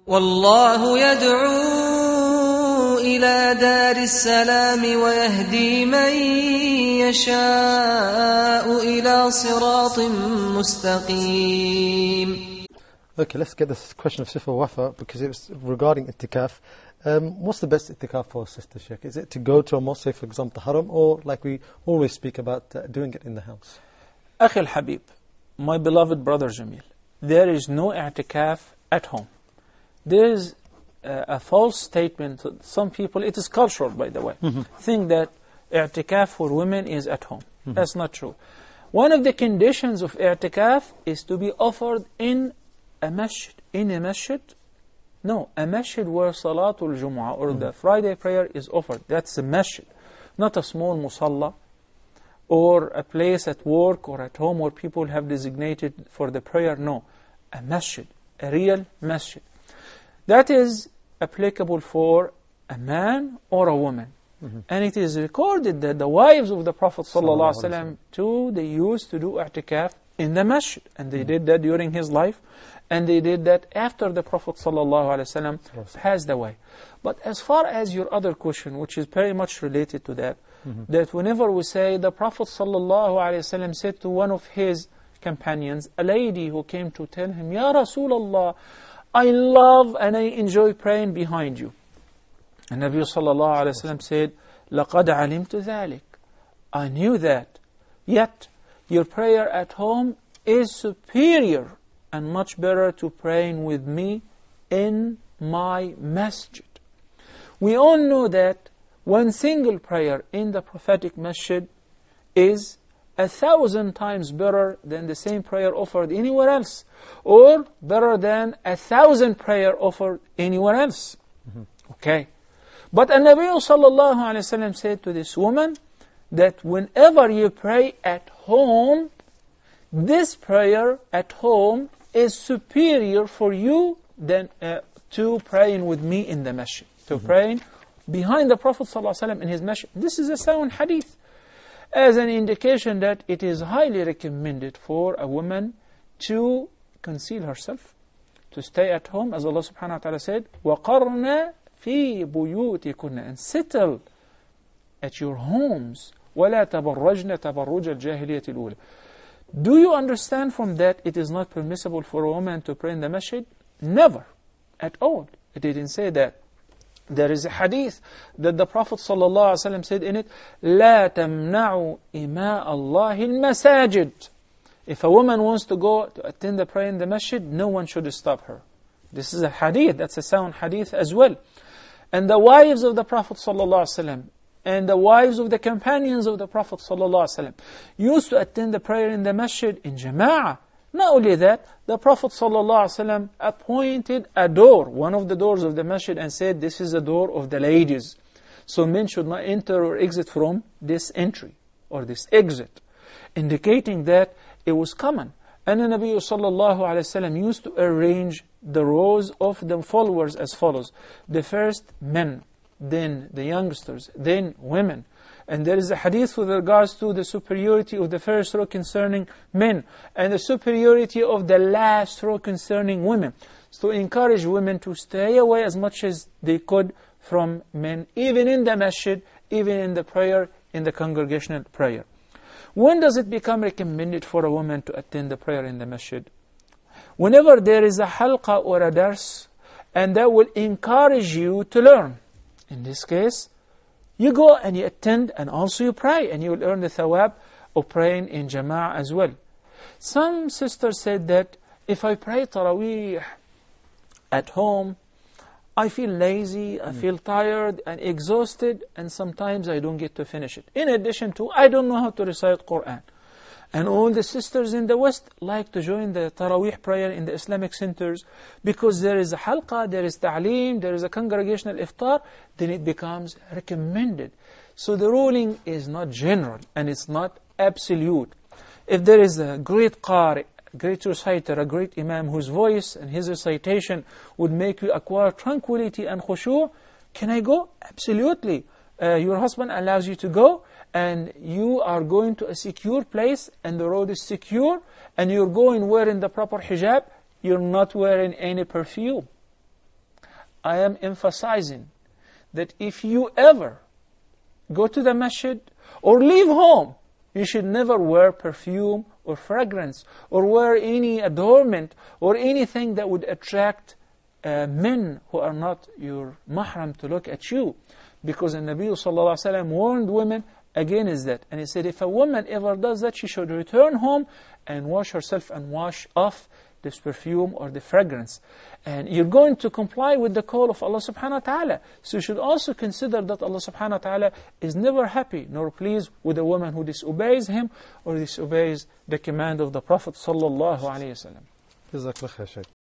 والله يدعو إلى دار السلام ويهدي من يشاء إلى صراط مستقيم. Okay, let's get this question of Sifa Wafa, because it was regarding itikaf. What's the best itikaf for Sister Sheikh? Is it to go to a mosque, say for example, the Haram, or like we always speak about, doing it in the house? Akhi al-Habib, my beloved brother Jamil, there is no i'tikaf at home. There is a false statement. Some people, it is cultural by the way, think that i'tikaf for women is at home. That's not true. One of the conditions of i'tikaf is to be offered in a masjid. In a masjid? No, a masjid where Salatul Jumu'ah or the Friday prayer is offered. That's a masjid, not a small musalla or a place at work or at home where people have designated for the prayer. No, a masjid, a real masjid. That is applicable for a man or a woman. And it is recorded that the wives of the Prophet ﷺ too, they used to do i'tikaf in the masjid. And they did that during his life. And they did that after the Prophet ﷺ passed away. But as far as your other question, which is very much related to that, that whenever we say the Prophet ﷺ said to one of his companions, a lady who came to tell him, Ya Rasulullah, I love and I enjoy praying behind you. And Nabi sallallahu alayhi wa sallam said, لَقَدْ عَلِمْتُ ذَلِكَ, I knew that. Yet, your prayer at home is superior and much better to praying with me in my masjid. We all know that one single prayer in the prophetic masjid is 1,000 times better than the same prayer offered anywhere else, or better than 1,000 prayer offered anywhere else. Okay. But An-Nabi sallallahu alayhi wa sallam said to this woman that whenever you pray at home, this prayer at home is superior for you than to praying with me in the masjid, to praying behind the Prophet sallallahu alayhi wa sallam in his masjid. This is a sound hadith, as an indication that it is highly recommended for a woman to conceal herself, to stay at home, as Allah subhanahu wa ta'ala said, وَقَرْنَا فِي بُيُوتِكُنَّ, and settle at your homes, وَلَا تَبَرَّجْنَ تَبَرُّجَ الْجَاهِلِيَةِ الْأُولَى. Do you understand from that it is not permissible for a woman to pray in the masjid? Never, at all. It didn't say that. There is a hadith that the Prophet ﷺ said in it, لا تمنعوا إماء الله المساجد. If a woman wants to go to attend the prayer in the masjid, no one should stop her. This is a hadith, that's a sound hadith as well. And the wives of the Prophet ﷺ and the wives of the companions of the Prophet ﷺ used to attend the prayer in the masjid in jama'ah. Not only that, the Prophet ﷺ appointed a door, one of the doors of the masjid, and said, this is the door of the ladies. So men should not enter or exit from this entry or this exit, indicating that it was common. And the Nabi ﷺ used to arrange the rows of the followers as follows. The first men, then the youngsters, then women. And there is a hadith with regards to the superiority of the first row concerning men, and the superiority of the last row concerning women. So encourage women to stay away as much as they could from men, even in the masjid, even in the prayer, in the congregational prayer. When does it become recommended for a woman to attend the prayer in the masjid? Whenever there is a halqa or a dars, and that will encourage you to learn. In this case, you go and you attend and also you pray, and you will earn the thawab of praying in jama'ah as well. Some sisters said that if I pray Taraweeh at home, I feel lazy, I feel tired and exhausted, and sometimes I don't get to finish it. In addition to, I don't know how to recite Qur'an. And all the sisters in the West like to join the Taraweeh prayer in the Islamic centers because there is a halqa, there is ta'aleem, there is a congregational iftar, then it becomes recommended. So the ruling is not general and it's not absolute. If there is a great qari, great reciter, a great imam whose voice and his recitation would make you acquire tranquility and khushu', can I go? Absolutely. Your husband allows you to go, and you are going to a secure place, and the road is secure, and you're going wearing the proper hijab, you're not wearing any perfume. I am emphasizing that if you ever go to the masjid or leave home, you should never wear perfume or fragrance or wear any adornment or anything that would attract men who are not your mahram to look at you. Because the Nabi sallallahu alaihi wasallam warned women against that. And he said, if a woman ever does that, she should return home and wash herself and wash off this perfume or the fragrance. And you're going to comply with the call of Allah subhanahu wa ta'ala. So you should also consider that Allah subhanahu wa ta'ala is never happy nor pleased with a woman who disobeys Him or disobeys the command of the Prophet sallallahu alayhi wa sallam. Jazakallah khair, Shaykh.